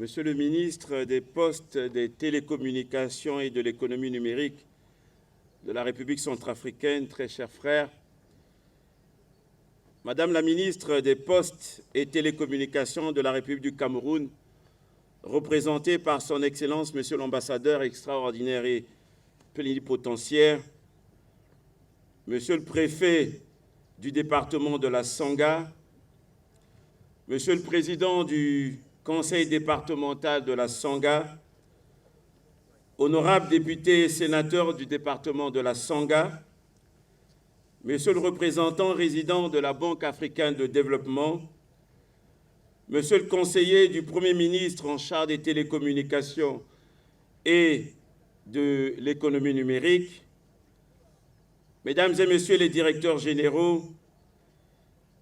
Monsieur le ministre des Postes, des Télécommunications et de l'Économie numérique de la République centrafricaine, très chers frères, Madame la ministre des Postes et Télécommunications de la République du Cameroun, représentée par son Excellence Monsieur l'ambassadeur extraordinaire et plénipotentiaire, Monsieur le préfet du département de la Sangha, Monsieur le président du Conseil départemental de la Sangha, honorables députés et sénateurs du département de la Sangha, Monsieur le représentant résident de la Banque africaine de développement, Monsieur le conseiller du Premier ministre en charge des télécommunications et de l'économie numérique, Mesdames et Messieurs les directeurs généraux,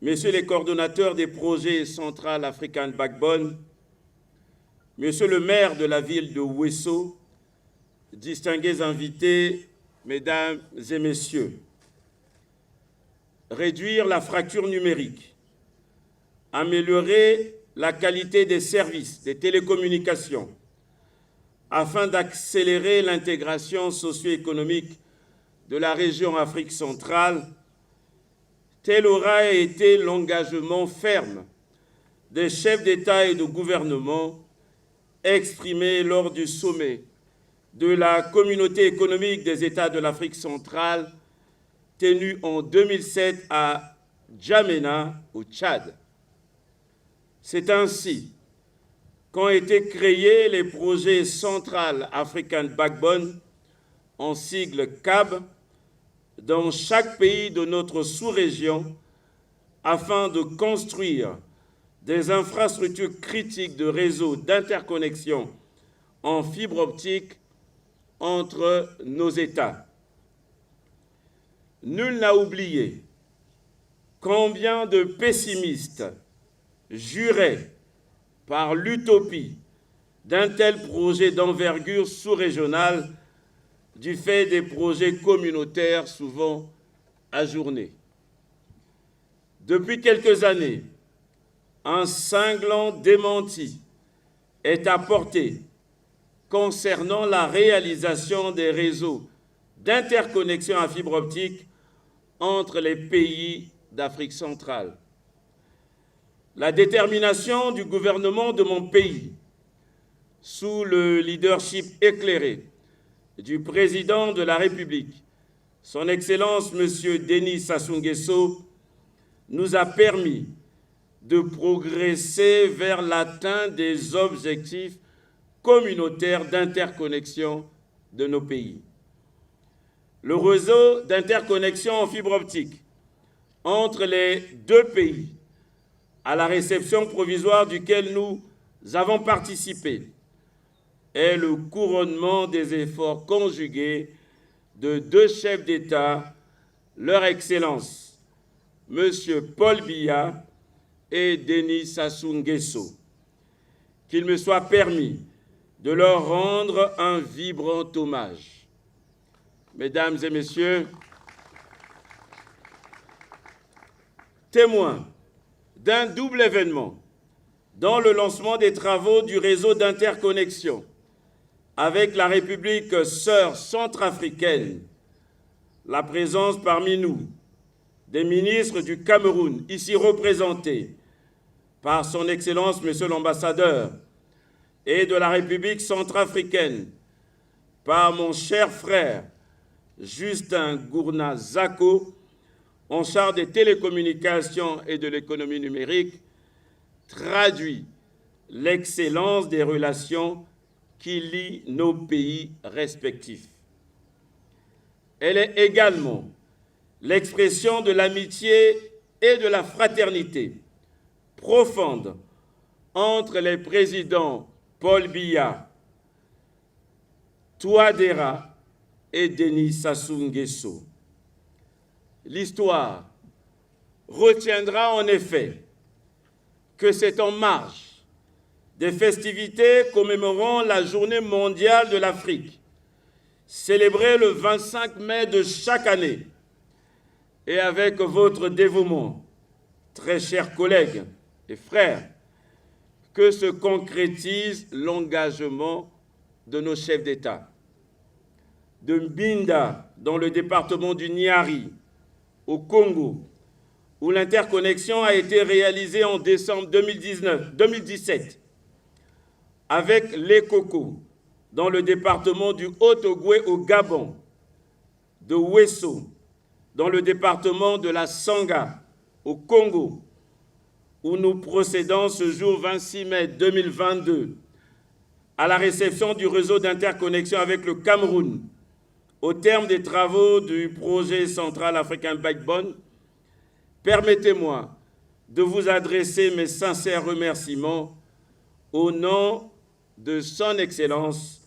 Messieurs les coordonnateurs des projets Central African Backbone, Monsieur le maire de la ville de Ouesso, distingués invités, Mesdames et Messieurs, réduire la fracture numérique, améliorer la qualité des services des télécommunications afin d'accélérer l'intégration socio-économique de la région Afrique centrale, tel aura été l'engagement ferme des chefs d'État et de gouvernement exprimé lors du sommet de la Communauté économique des États de l'Afrique centrale tenu en 2007 à N'Djamena, au Tchad. C'est ainsi qu'ont été créés les projets Central African Backbone, en sigle CAB, dans chaque pays de notre sous-région afin de construire des infrastructures critiques de réseaux d'interconnexion en fibre optique entre nos États. Nul n'a oublié combien de pessimistes juraient par l'utopie d'un tel projet d'envergure sous-régionale du fait des projets communautaires souvent ajournés. Depuis quelques années, un cinglant démenti est apporté concernant la réalisation des réseaux d'interconnexion à fibre optique entre les pays d'Afrique centrale. La détermination du gouvernement de mon pays, sous le leadership éclairé du président de la République, son Excellence M. Denis Sassou Nguesso, nous a permis de progresser vers l'atteinte des objectifs communautaires d'interconnexion de nos pays. Le réseau d'interconnexion en fibre optique entre les deux pays, à la réception provisoire duquel nous avons participé, est le couronnement des efforts conjugués de deux chefs d'État, leur Excellence, M. Paul Biya et Denis Sassou Nguesso. Qu'il me soit permis de leur rendre un vibrant hommage. Mesdames et Messieurs, témoins d'un double événement dans le lancement des travaux du réseau d'interconnexion avec la République sœur centrafricaine, la présence parmi nous des ministres du Cameroun, ici représentés par son Excellence Monsieur l'ambassadeur, et de la République centrafricaine, par mon cher frère Justin Gourna Zako, en charge des télécommunications et de l'économie numérique, traduit l'excellence des relations qui lient nos pays respectifs. Elle est également l'expression de l'amitié et de la fraternité profonde entre les présidents Paul Biya, Touadéra et Denis Sassou Nguesso. L'histoire retiendra en effet que c'est en marge des festivités commémorant la Journée mondiale de l'Afrique, célébrée le 25 mai de chaque année, et avec votre dévouement, très chers collègues et frères, que se concrétise l'engagement de nos chefs d'État. De Mbinda, dans le département du Niari, au Congo, où l'interconnexion a été réalisée en décembre 2017, avec l'Ekoko, dans le département du Haut-Ogooué au Gabon, de Wesso, dans le département de la Sanga, au Congo, où nous procédons ce jour 26 mai 2022 à la réception du réseau d'interconnexion avec le Cameroun, au terme des travaux du projet Central African Backbone. Permettez-moi de vous adresser mes sincères remerciements au nom de Son Excellence,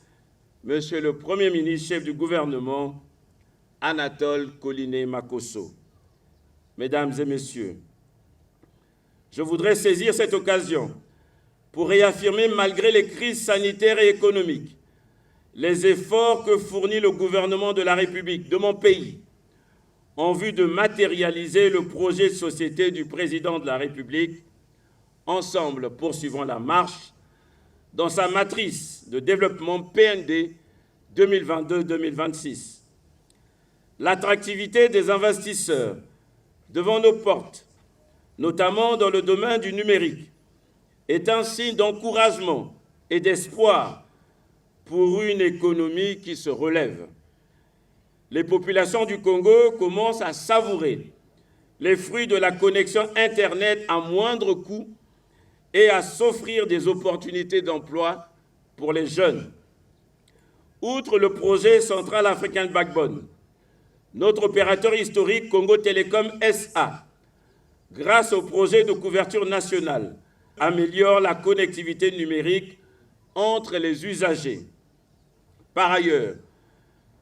Monsieur le Premier ministre, chef du gouvernement, Anatole Collinet Makosso. Mesdames et messieurs, je voudrais saisir cette occasion pour réaffirmer, malgré les crises sanitaires et économiques, les efforts que fournit le gouvernement de la République de mon pays en vue de matérialiser le projet de société du président de la République. Ensemble, poursuivons la marche dans sa matrice de développement PND 2022-2026. L'attractivité des investisseurs devant nos portes, notamment dans le domaine du numérique, est un signe d'encouragement et d'espoir pour une économie qui se relève. Les populations du Congo commencent à savourer les fruits de la connexion Internet à moindre coût et à s'offrir des opportunités d'emploi pour les jeunes. Outre le projet Central African Backbone, notre opérateur historique Congo Télécom SA, grâce au projet de couverture nationale, améliore la connectivité numérique entre les usagers. Par ailleurs,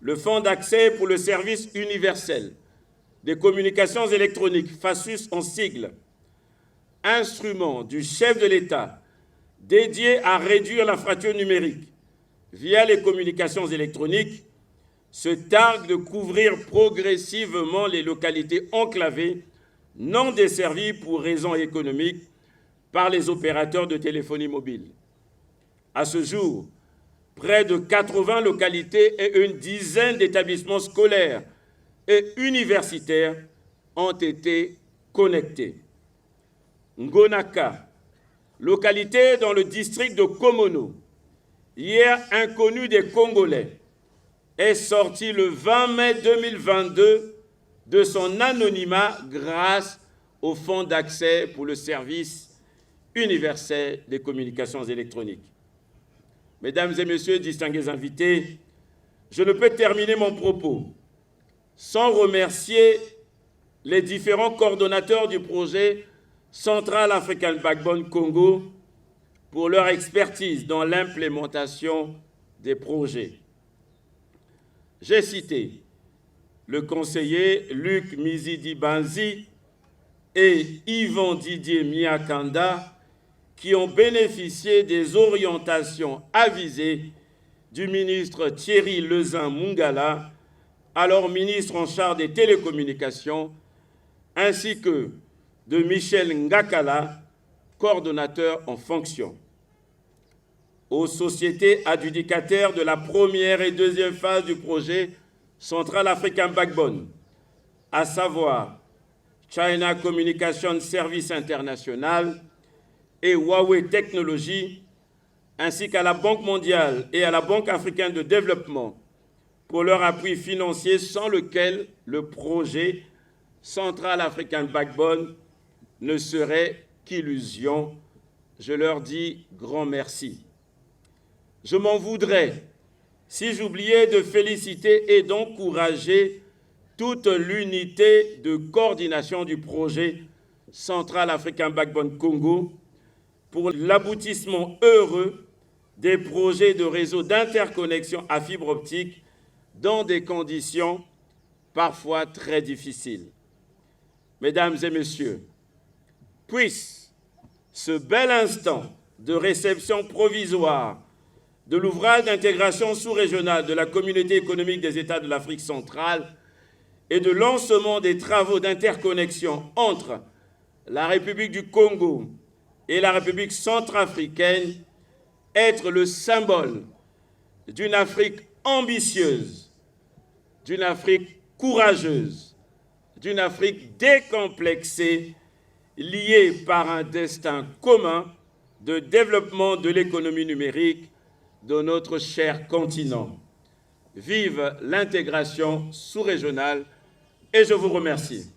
le Fonds d'accès pour le service universel des communications électroniques, FASUS en sigle, instrument du chef de l'État dédié à réduire la fracture numérique via les communications électroniques, se targue de couvrir progressivement les localités enclavées non desservies pour raisons économiques par les opérateurs de téléphonie mobile. À ce jour, près de 80 localités et une dizaine d'établissements scolaires et universitaires ont été connectés. Ngonaka, localité dans le district de Komono, hier inconnue des Congolais, est sorti le 20 mai 2022 de son anonymat grâce au Fonds d'accès pour le service universel des communications électroniques. Mesdames et messieurs, distingués invités, je ne peux terminer mon propos sans remercier les différents coordonnateurs du projet Central African Backbone Congo pour leur expertise dans l'implémentation des projets. J'ai cité le conseiller Luc Mizidi Banzi et Yvon Didier Miakanda qui ont bénéficié des orientations avisées du ministre Thierry Lezin Mungala, alors ministre en charge des télécommunications, ainsi que de Michel Ngakala, coordonnateur en fonction. Aux sociétés adjudicataires de la première et deuxième phase du projet Central African Backbone, à savoir China Communication Service International et Huawei Technologies, ainsi qu'à la Banque mondiale et à la Banque africaine de développement pour leur appui financier sans lequel le projet Central African Backbone ne serait qu'illusion. Je leur dis grand merci. Je m'en voudrais si j'oubliais de féliciter et d'encourager toute l'unité de coordination du projet Central African Backbone Congo pour l'aboutissement heureux des projets de réseau d'interconnexion à fibre optique dans des conditions parfois très difficiles. Mesdames et messieurs, puisse ce bel instant de réception provisoire de l'ouvrage d'intégration sous-régionale de la Communauté économique des États de l'Afrique centrale et de lancement des travaux d'interconnexion entre la République du Congo et la République centrafricaine être le symbole d'une Afrique ambitieuse, d'une Afrique courageuse, d'une Afrique décomplexée, liée par un destin commun de développement de l'économie numérique de notre cher continent. Vive l'intégration sous-régionale et je vous remercie.